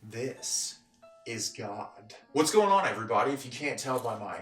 This is God. What's going on, everybody? If you can't tell by my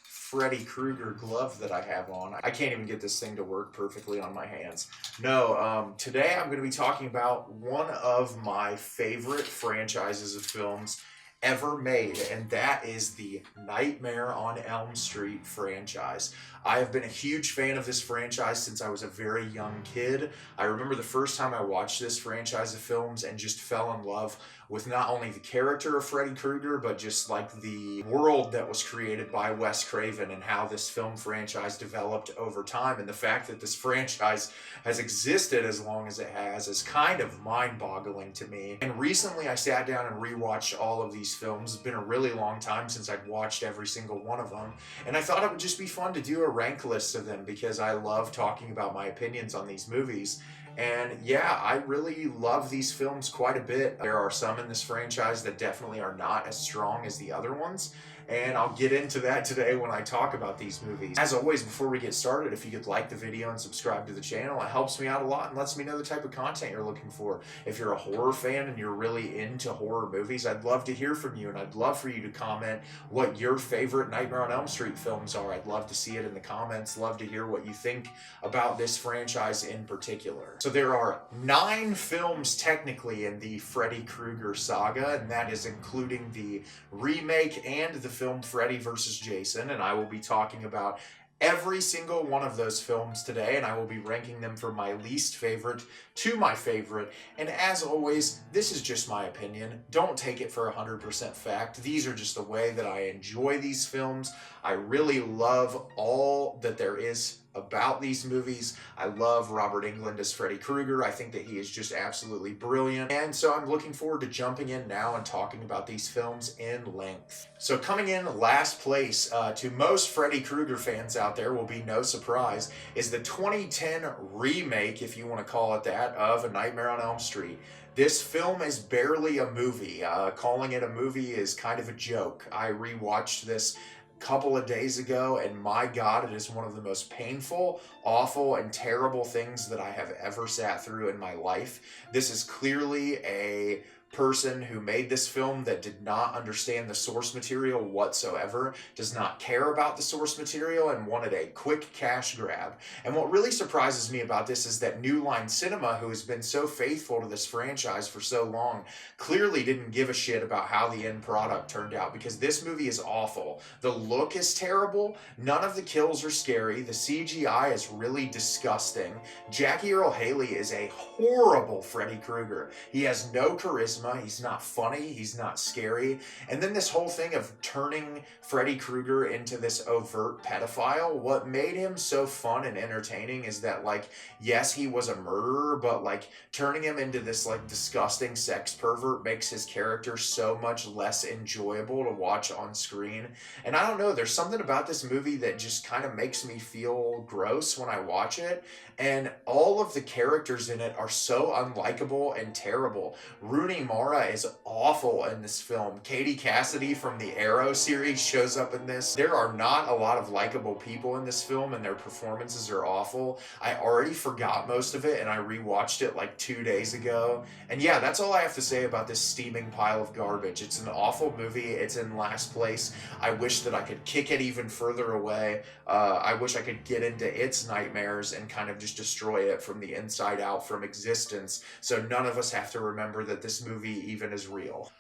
Freddy Krueger glove that I have on, I can't even get this thing to work perfectly on my hands. No, today I'm going to be talking about one of my favorite franchises of films ever made, and that is the Nightmare on Elm Street franchise. I have been a huge fan of this franchise since I was a very young kid. I remember the first time I watched this franchise of films and just fell in love with not only the character of Freddy Krueger, but just like the world that was created by Wes Craven and how this film franchise developed over time. And the fact that this franchise has existed as long as it has is kind of mind-boggling to me. And recently I sat down and rewatched all of these films. It's been a really long time since I'd watched every single one of them. And I thought it would just be fun to do a rank list of them because I love talking about my opinions on these movies. And yeah, I really love these films quite a bit. There are some in this franchise that definitely are not as strong as the other ones, and I'll get into that today when I talk about these movies. As always, before we get started, if you could like the video and subscribe to the channel, it helps me out a lot and lets me know the type of content you're looking for. If you're a horror fan and you're really into horror movies, I'd love to hear from you, and I'd love for you to comment what your favorite Nightmare on Elm Street films are. I'd love to see it in the comments, love to hear what you think about this franchise in particular. So there are 9 films technically in the Freddy Krueger saga, and that is including the remake and the film Freddy vs. Jason, and I will be talking about every single one of those films today, and I will be ranking them from my least favorite to my favorite. And as always, this is just my opinion. Don't take it for 100% fact. These are just the way that I enjoy these films. I really love all that there is about these movies. I love Robert Englund as Freddy Krueger. I think that he is just absolutely brilliant. And so I'm looking forward to jumping in now and talking about these films in length. So coming in last place to most Freddy Krueger fans out there will be no surprise, is the 2010 remake, if you want to call it that, of A Nightmare on Elm Street. This film is barely a movie. Calling it a movie is kind of a joke. I rewatched this couple of days ago, and my God, it is one of the most painful, awful, and terrible things that I have ever sat through in my life. This is clearly a person who made this film that did not understand the source material whatsoever, does not care about the source material, and wanted a quick cash grab. And what really surprises me about this is that New Line Cinema, who has been so faithful to this franchise for so long, clearly didn't give a shit about how the end product turned out, because this movie is awful. The look is terrible, none of the kills are scary, the CGI is really disgusting. Jackie Earle Haley is a horrible Freddy Krueger. He has no charisma, he's not funny, he's not scary. And then this whole thing of turning Freddy Krueger into this overt pedophile, what made him so fun and entertaining is that, like, yes, he was a murderer, but like turning him into this like disgusting sex pervert makes his character so much less enjoyable to watch on screen. And I don't know, there's something about this movie that just kind of makes me feel gross when I watch it. And all of the characters in it are so unlikable and terrible. Rooney Mara is awful in this film. Katie Cassidy from the Arrow series shows up in this. There are not a lot of likable people in this film, and their performances are awful. I already forgot most of it, and I rewatched it like 2 days ago. And yeah, that's all I have to say about this steaming pile of garbage. It's an awful movie. It's in last place. I wish that I could kick it even further away. I wish I could get into its nightmares and kind of just destroy it from the inside out, from existence, so none of us have to remember that this movie even is real.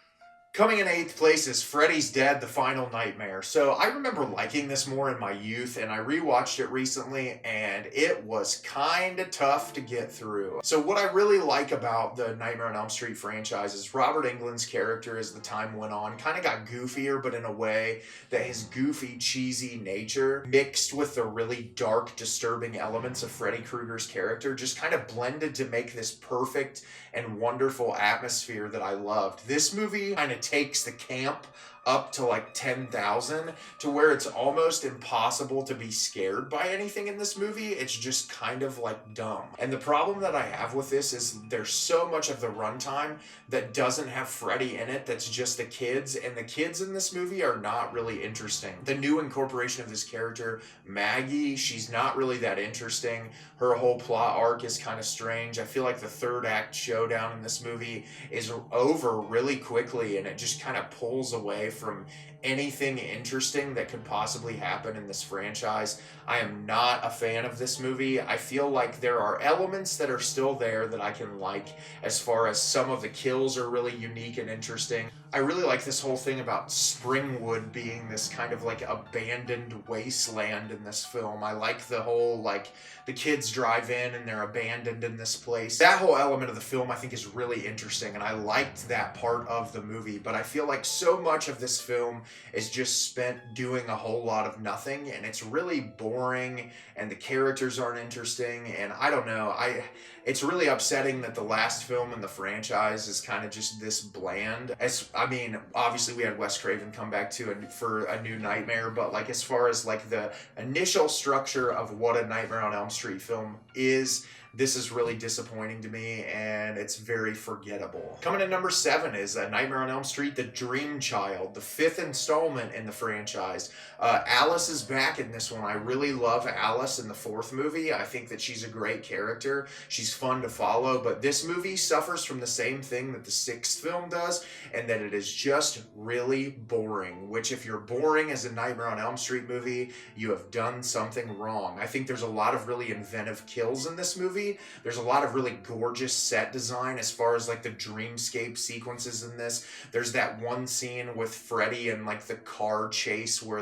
Coming in 8th place is Freddy's Dead: The Final Nightmare. So I remember liking this more in my youth, and I rewatched it recently, and it was kind of tough to get through. So what I really like about the Nightmare on Elm Street franchise is Robert Englund's character, as the time went on, kind of got goofier, but in a way that his goofy, cheesy nature mixed with the really dark, disturbing elements of Freddy Krueger's character just kind of blended to make this perfect and wonderful atmosphere that I loved. This movie kind of takes the camp up to like 10,000 to where it's almost impossible to be scared by anything in this movie. It's just kind of like dumb. And the problem that I have with this is there's so much of the runtime that doesn't have Freddy in it, that's just the kids, and the kids in this movie are not really interesting. The new incorporation of this character, Maggie, she's not really that interesting. Her whole plot arc is kind of strange. I feel like the third act showdown in this movie is over really quickly, and it just kind of pulls away from anything interesting that could possibly happen in this franchise. I am not a fan of this movie. I feel like there are elements that are still there that I can like, as far as some of the kills are really unique and interesting. I really like this whole thing about Springwood being this kind of like abandoned wasteland in this film. I like the whole, like, the kids drive in and they're abandoned in this place. That whole element of the film I think is really interesting, and I liked that part of the movie, but I feel like so much of this film is just spent doing a whole lot of nothing, and it's really boring, and the characters aren't interesting, and I don't know. It's really upsetting that the last film in the franchise is kind of just this bland. I mean, obviously we had Wes Craven come back for a new Nightmare, but like as far as like the initial structure of what a Nightmare on Elm Street film is, this is really disappointing to me, and it's very forgettable. Coming in number 7 is Nightmare on Elm Street, The Dream Child, the 5th installment in the franchise. Alice is back in this one. I really love Alice in the 4th movie. I think that she's a great character. She's fun to follow, but this movie suffers from the same thing that the 6th film does, and that it is just really boring, which if you're boring as a Nightmare on Elm Street movie, you have done something wrong. I think there's a lot of really inventive kills in this movie. There's a lot of really gorgeous set design as far as like the dreamscape sequences in this. There's that one scene with Freddy and like the car chase or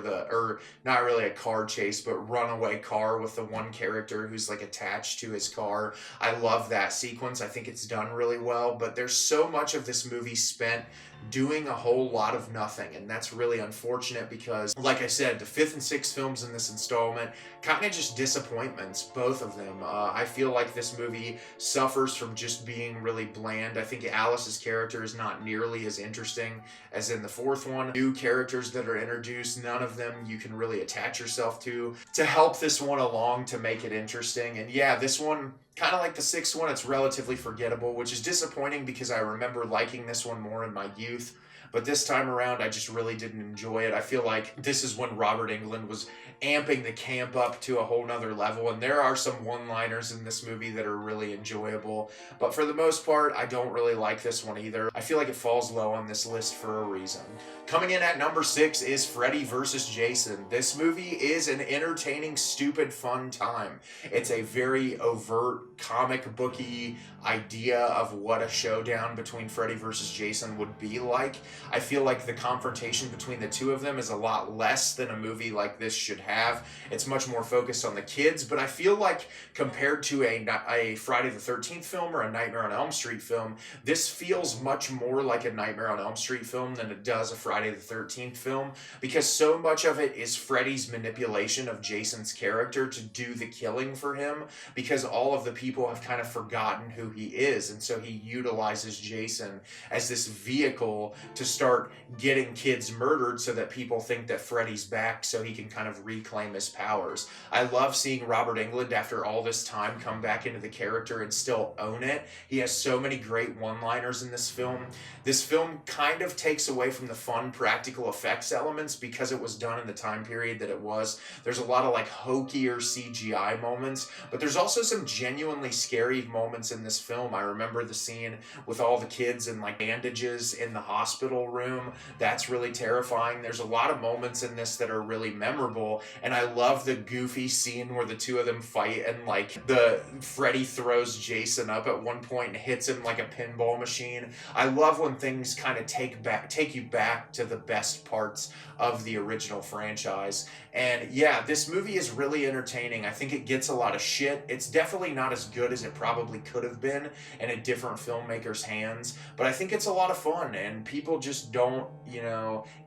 not really a car chase, but runaway car with the one character who's like attached to his car. I love that sequence. I think it's done really well, but there's so much of this movie spent doing a whole lot of nothing, and that's really unfortunate because, like I said, the 5th and 6th films in this installment kind of just disappointments, both of them. I feel like this movie suffers from just being really bland. I think Alice's character is not nearly as interesting as in the 4th one. New characters that are introduced, none of them you can really attach yourself to help this one along to make it interesting. And yeah, this one, kind of like the 6th one, it's relatively forgettable, which is disappointing because I remember liking this one more in my youth. But this time around, I just really didn't enjoy it. I feel like this is when Robert Englund was amping the camp up to a whole nother level, and there are some one-liners in this movie that are really enjoyable. But for the most part, I don't really like this one either. I feel like it falls low on this list for a reason. Coming in at number 6 is Freddy vs. Jason. This movie is an entertaining, stupid, fun time. It's a very overt, comic booky idea of what a showdown between Freddy vs. Jason would be like. I feel like the confrontation between the two of them is a lot less than a movie like this should have. It's much more focused on the kids, but I feel like compared to a Friday the 13th film or a Nightmare on Elm Street film, this feels much more like a Nightmare on Elm Street film than it does a Friday the 13th film, because so much of it is Freddy's manipulation of Jason's character to do the killing for him, because all of the people have kind of forgotten who he is, and so he utilizes Jason as this vehicle to start getting kids murdered so that people think that Freddy's back so he can kind of reclaim his powers. I love seeing Robert Englund after all this time come back into the character and still own it. He has so many great one-liners in this film. This film kind of takes away from the fun practical effects elements because it was done in the time period that it was. There's a lot of like hokier CGI moments, but there's also some genuinely scary moments in this film. I remember the scene with all the kids in like bandages in the hospital room. That's really terrifying. There's a lot of moments in this that are really memorable, and I love the goofy scene where the two of them fight and like the Freddy throws Jason up at one point and hits him like a pinball machine. I love when things kind of take you back to the best parts of the original franchise. And yeah, this movie is really entertaining. I think it gets a lot of shit. It's definitely not as good as it probably could have been in a different filmmaker's hands, but I think it's a lot of fun, and people just don't,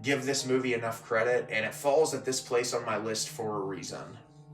give this movie enough credit, and it falls at this place on my list for a reason.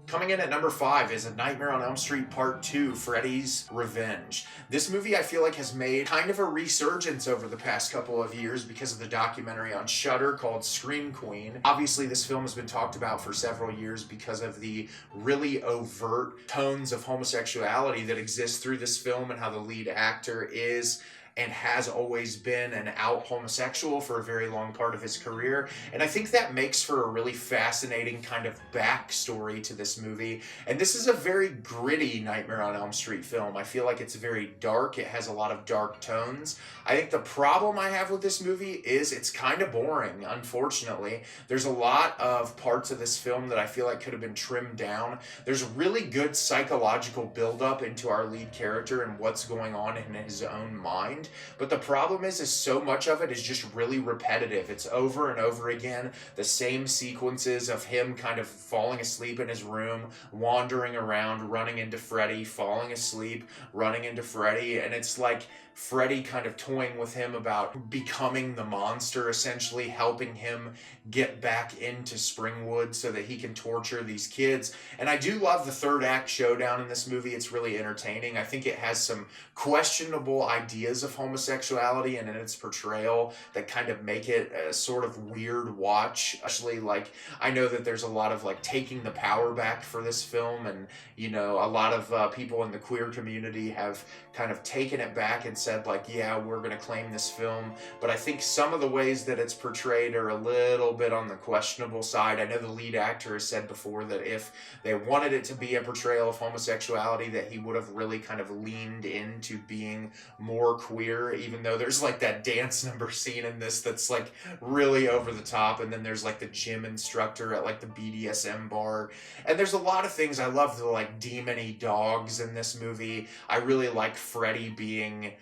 Coming in at number 5 is A Nightmare on Elm Street Part 2, Freddy's Revenge. This movie I feel like has made kind of a resurgence over the past couple of years because of the documentary on Shudder called Scream Queen. Obviously this film has been talked about for several years because of the really overt tones of homosexuality that exist through this film and how the lead actor is and has always been an out homosexual for a very long part of his career. And I think that makes for a really fascinating kind of backstory to this movie. And this is a very gritty Nightmare on Elm Street film. I feel like it's very dark. It has a lot of dark tones. I think the problem I have with this movie is it's kind of boring, unfortunately. There's a lot of parts of this film that I feel like could have been trimmed down. There's really good psychological buildup into our lead character and what's going on in his own mind. But the problem is so much of it is just really repetitive. It's over and over again, the same sequences of him kind of falling asleep in his room, wandering around, running into Freddy, falling asleep, running into Freddy, and it's like Freddy kind of toying with him about becoming the monster, essentially helping him get back into Springwood so that he can torture these kids. And I do love the third act showdown in this movie. It's really entertaining. I think it has some questionable ideas of homosexuality and in its portrayal that kind of make it a sort of weird watch. Actually, like, I know that there's a lot of like taking the power back for this film, and you know, a lot of people in the queer community have kind of taken it back and said like, yeah, we're going to claim this film. But I think some of the ways that it's portrayed are a little bit on the questionable side. I know the lead actor has said before that if they wanted it to be a portrayal of homosexuality, that he would have really kind of leaned into being more queer, even though there's like that dance number scene in this that's like really over the top, and then there's like the gym instructor at like the BDSM bar, and there's a lot of things. I love the like demon-y dogs in this movie. I really like Freddy being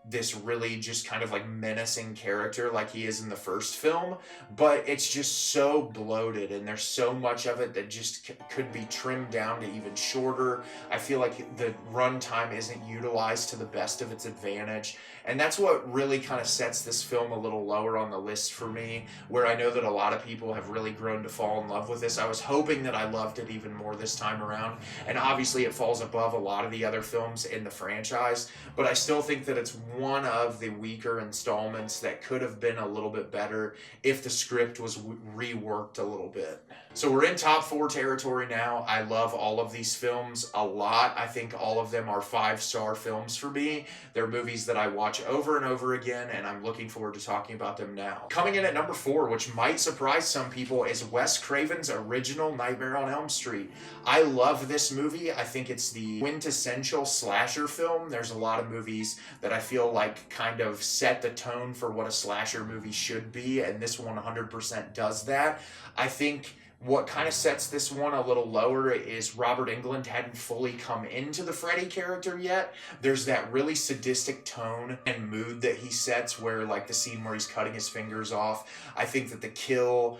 this really just kind of like menacing character like he is in the first film, but it's just so bloated and there's so much of it that just could be trimmed down to even shorter. I feel like the runtime isn't utilized to the best of its advantage, and that's what really kind of sets this film a little lower on the list for me, where I know that a lot of people have really grown to fall in love with this. I was hoping that I loved it even more this time around, and obviously it falls above a lot of the other films in the franchise, but I still think that it's one of the weaker installments that could have been a little bit better if the script was reworked a little bit. So we're in top 4 territory now. I love all of these films a lot. I think all of them are 5-star films for me. They're movies that I watch over and over again, and I'm looking forward to talking about them now. Coming in at number 4, which might surprise some people, is Wes Craven's original Nightmare on Elm Street. I love this movie. I think it's the quintessential slasher film. There's a lot of movies that I feel like kind of set the tone for what a slasher movie should be, and this 100% does that. I think what kind of sets this one a little lower is Robert Englund hadn't fully come into the Freddy character yet. There's that really sadistic tone and mood that he sets, where like the scene where he's cutting his fingers off. I think that the kill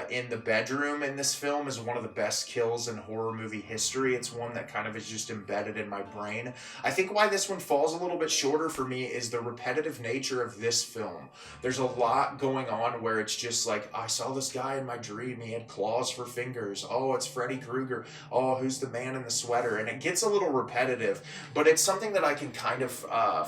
in the bedroom in this film is one of the best kills in horror movie history. It's one that kind of is just embedded in my brain. I think why this one falls a little bit shorter for me is the repetitive nature of this film. There's a lot going on where it's just like, I saw this guy in my dream, he had claws for fingers. Oh, it's Freddy Krueger. Oh, who's the man in the sweater? And it gets a little repetitive, but it's something that I can kind of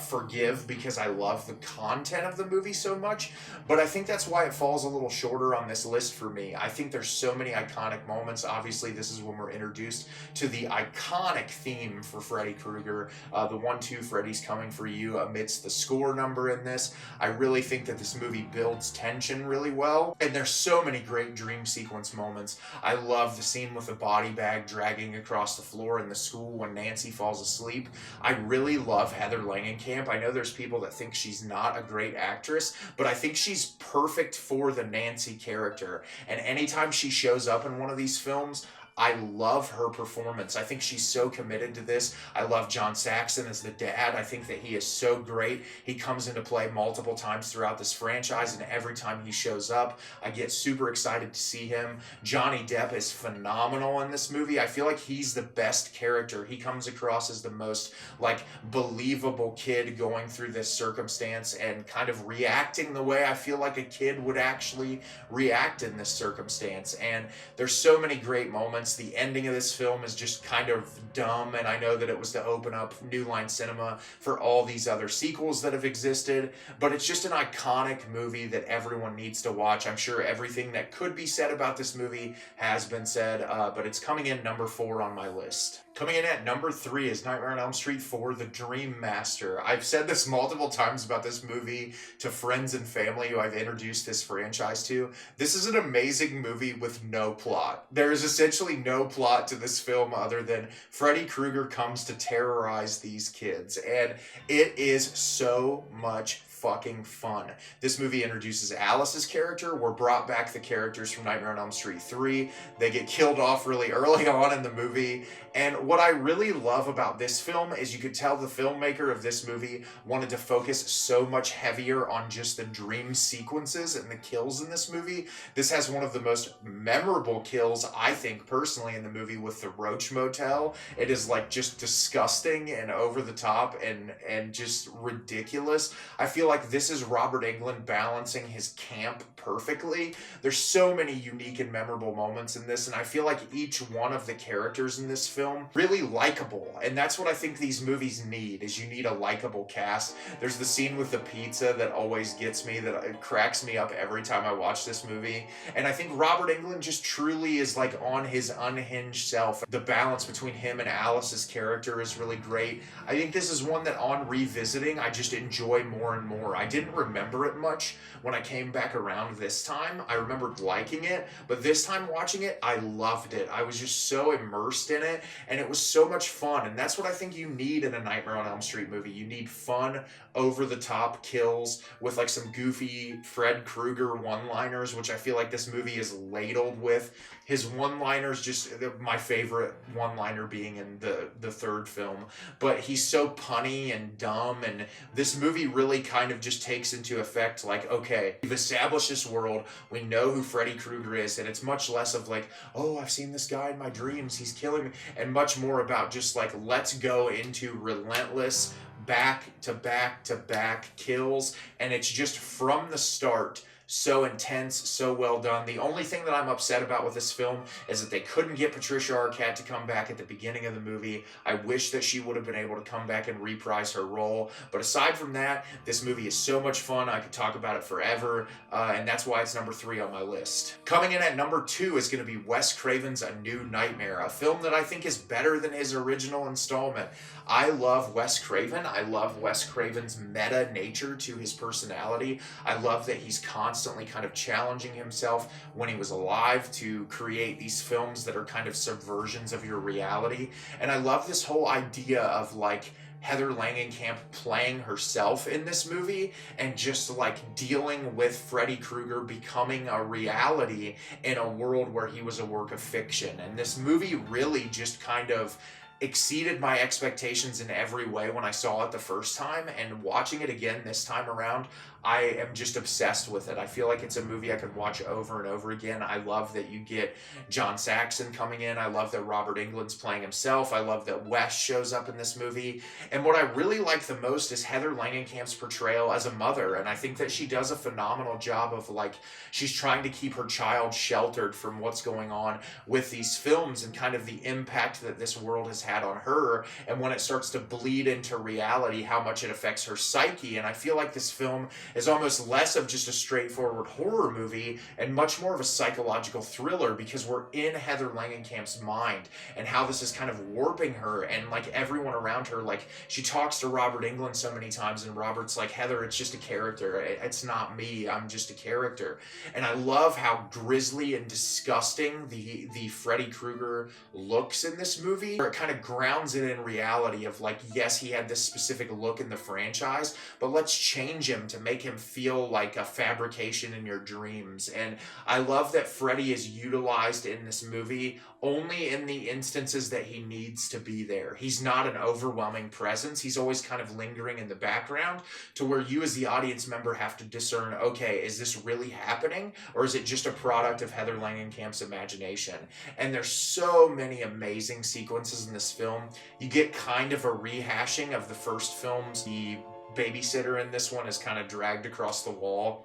forgive because I love the content of the movie so much. But I think that's why it falls a little shorter on this list for me. I think there's so many iconic moments. Obviously, this is when we're introduced to the iconic theme for Freddy Krueger, the 1-2 Freddy's coming for you amidst the score number in this. I really think that this movie builds tension really well, and there's so many great dream sequence moments. I love the scene with the body bag dragging across the floor in the school when Nancy falls asleep. I really love Heather Langenkamp. I know there's people that think she's not a great actress, but I think she's perfect for the Nancy character. And anytime she shows up in one of these films, I love her performance. I think she's so committed to this. I love John Saxon as the dad. I think that he is so great. He comes into play multiple times throughout this franchise, and every time he shows up, I get super excited to see him. Johnny Depp is phenomenal in this movie. I feel like he's the best character. He comes across as the most like believable kid going through this circumstance and kind of reacting the way I feel like a kid would actually react in this circumstance. And there's so many great moments. violence. The ending of this film is just kind of dumb, and I know that it was to open up New Line Cinema for all these other sequels that have existed, but it's just an iconic movie that everyone needs to watch. I'm sure everything that could be said about this movie has been said, but it's coming in number 4 on my list. Coming in at number 3 is Nightmare on Elm Street 4, The Dream Master. I've said this multiple times about this movie to friends and family who I've introduced this franchise to. This is an amazing movie with no plot. There is essentially no plot to this film other than Freddy Krueger comes to terrorize these kids, and it is so much fucking fun. This movie introduces Alice's character. We're brought back the characters from Nightmare on Elm Street 3. They get killed off really early on in the movie. And what I really love about this film is you could tell the filmmaker of this movie wanted to focus so much heavier on just the dream sequences and the kills in this movie. This has one of the most memorable kills, I think, personally, in the movie with the Roach Motel. It is like just disgusting and over the top and just ridiculous. I feel like this is Robert Englund balancing his camp perfectly. There's so many unique and memorable moments in this, and I feel like each one of the characters in this film really likable, and that's what I think these movies need, is you need a likable cast. There's the scene with the pizza that always gets me, that it cracks me up every time I watch this movie, and I think Robert Englund just truly is like on his unhinged self. The balance between him and Alice's character is really great. I think this is one that on revisiting I just enjoy more and more. I didn't remember it much when I came back around this time. I remembered liking it, but this time watching it, I loved it. I was just so immersed in it, and it was so much fun, and that's what I think you need in a Nightmare on Elm Street movie. You need fun, over-the-top kills with like some goofy Fred Krueger one-liners, which I feel like this movie is ladled with. His one-liners, just my favorite one-liner being in the third film, but he's so punny and dumb, and this movie really kind of just takes into effect like, okay, we've established this world, we know who Freddy Krueger is, and it's much less of like, oh, I've seen this guy in my dreams, he's killing me, and much more about just like, let's go into relentless back to back to back kills, and it's just from the start so intense, so well done. The only thing that I'm upset about with this film is that they couldn't get Patricia Arquette to come back at the beginning of the movie. I wish that she would have been able to come back and reprise her role. But aside from that, this movie is so much fun. I could talk about it forever, and that's why it's number 3 on my list. Coming in at number 2 is going to be Wes Craven's A New Nightmare, a film that I think is better than his original installment. I love Wes Craven. I love Wes Craven's meta nature to his personality. I love that he's constantly kind of challenging himself when he was alive to create these films that are kind of subversions of your reality. And I love this whole idea of like Heather Langenkamp playing herself in this movie and just like dealing with Freddy Krueger becoming a reality in a world where he was a work of fiction. And this movie really just kind of exceeded my expectations in every way when I saw it the first time, and watching it again this time around, I am just obsessed with it. I feel like it's a movie I could watch over and over again. I love that you get John Saxon coming in. I love that Robert Englund's playing himself. I love that Wes shows up in this movie. And what I really like the most is Heather Langenkamp's portrayal as a mother. And I think that she does a phenomenal job of like, she's trying to keep her child sheltered from what's going on with these films and kind of the impact that this world has had on her. And when it starts to bleed into reality, how much it affects her psyche. And I feel like this film is almost less of just a straightforward horror movie and much more of a psychological thriller, because we're in Heather Langenkamp's mind and how this is kind of warping her, and like everyone around her, like she talks to Robert Englund so many times and Robert's like, Heather, it's just a character, it's not me, I'm just a character. And I love how grisly and disgusting the Freddy Krueger looks in this movie, where it kind of grounds it in reality of like, yes, he had this specific look in the franchise, but let's change him to make him feel like a fabrication in your dreams. And I love that Freddy is utilized in this movie only in the instances that he needs to be there. He's not an overwhelming presence. He's always kind of lingering in the background, to where you as the audience member have to discern, okay, is this really happening, or is it just a product of Heather Langenkamp's imagination? And there's so many amazing sequences in this film. You get kind of a rehashing of the first films. The babysitter in this one is kind of dragged across the wall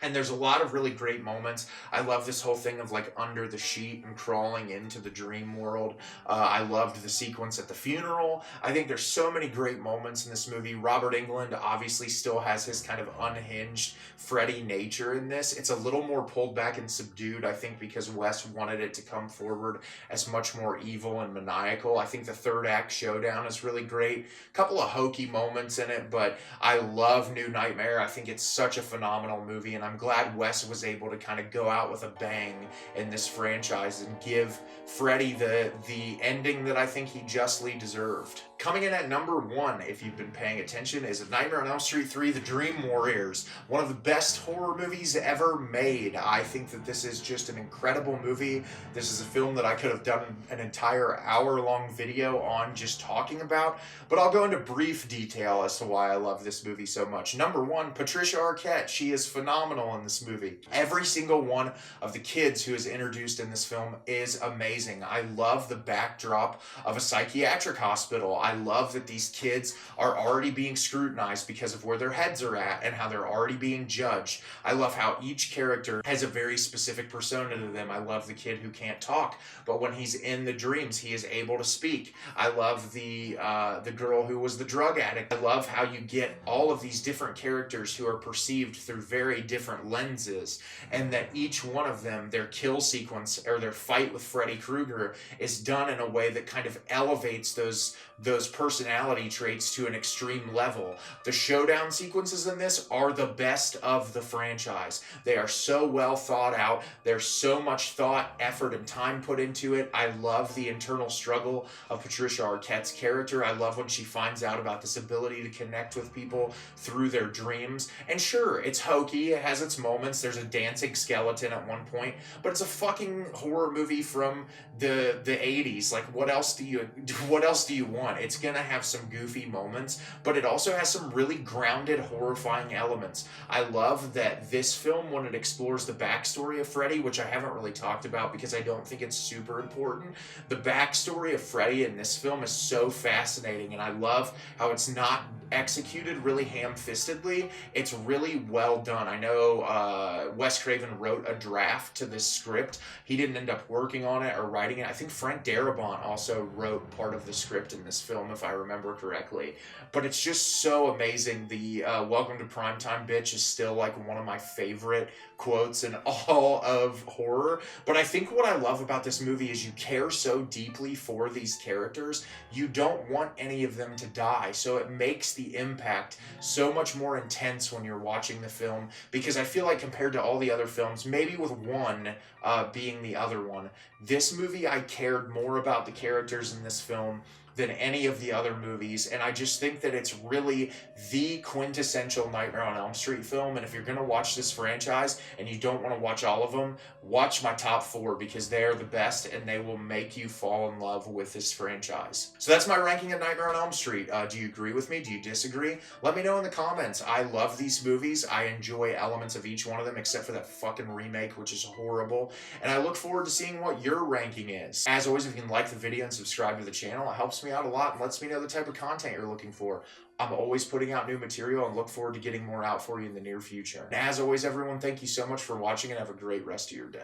And there's a lot of really great moments. I love this whole thing of like under the sheet and crawling into the dream world. I loved the sequence at the funeral. I think there's so many great moments in this movie. Robert Englund obviously still has his kind of unhinged Freddy nature in this. It's a little more pulled back and subdued, I think, because Wes wanted it to come forward as much more evil and maniacal. I think the third act showdown is really great. A couple of hokey moments in it, but I love New Nightmare. I think it's such a phenomenal movie, and I'm glad Wes was able to kind of go out with a bang in this franchise and give Freddy the ending that I think he justly deserved. Coming in at number 1, if you've been paying attention, is Nightmare on Elm Street 3: The Dream Warriors. One of the best horror movies ever made. I think that this is just an incredible movie. This is a film that I could have done an entire hour-long video on just talking about, but I'll go into brief detail as to why I love this movie so much. Number 1, Patricia Arquette. She is phenomenal in this movie. Every single one of the kids who is introduced in this film is amazing. I love the backdrop of a psychiatric hospital. I love that these kids are already being scrutinized because of where their heads are at and how they're already being judged. I love how each character has a very specific persona to them. I love the kid who can't talk, but when he's in the dreams, he is able to speak. I love the girl who was the drug addict. I love how you get all of these different characters who are perceived through very different lenses, and that each one of them, their kill sequence or their fight with Freddy Krueger is done in a way that kind of elevates those personality traits to an extreme level. The showdown sequences in this are the best of the franchise. They are so well thought out. There's so much thought, effort, and time put into it. I love the internal struggle of Patricia Arquette's character. I love when she finds out about this ability to connect with people through their dreams. And sure, it's hokey. It has its moments. There's a dancing skeleton at one point, but it's a fucking horror movie from the 80s. Like, what else do you want? It's gonna have some goofy moments, but it also has some really grounded, horrifying elements. I love that this film, when it explores the backstory of Freddy, which I haven't really talked about because I don't think it's super important, the backstory of Freddy in this film is so fascinating, and I love how it's not executed really ham-fistedly. It's really well done. I know Wes Craven wrote a draft to this script. He didn't end up working on it or writing it. I think Frank Darabont also wrote part of the script in this film, if I remember correctly. But it's just so amazing. The Welcome to Primetime bitch is still like one of my favorite quotes in all of horror. But I think what I love about this movie is you care so deeply for these characters. You don't want any of them to die, so it makes the impact so much more intense when you're watching the film, because I feel like compared to all the other films, maybe with one being the other one, this movie I cared more about the characters in this film than any of the other movies, and I just think that it's really the quintessential Nightmare on Elm Street film. And if you're going to watch this franchise and you don't want to watch all of them, watch my top 4, because they are the best and they will make you fall in love with this franchise. So that's my ranking of Nightmare on Elm Street. Do you agree with me? Do you disagree? Let me know in the comments. I love these movies. I enjoy elements of each one of them except for that fucking remake, which is horrible, and I look forward to seeing what your ranking is. As always, if you can like the video and subscribe to the channel, it helps me out a lot and lets me know the type of content you're looking for. I'm always putting out new material and look forward to getting more out for you in the near future. And as always, everyone, thank you so much for watching and have a great rest of your day.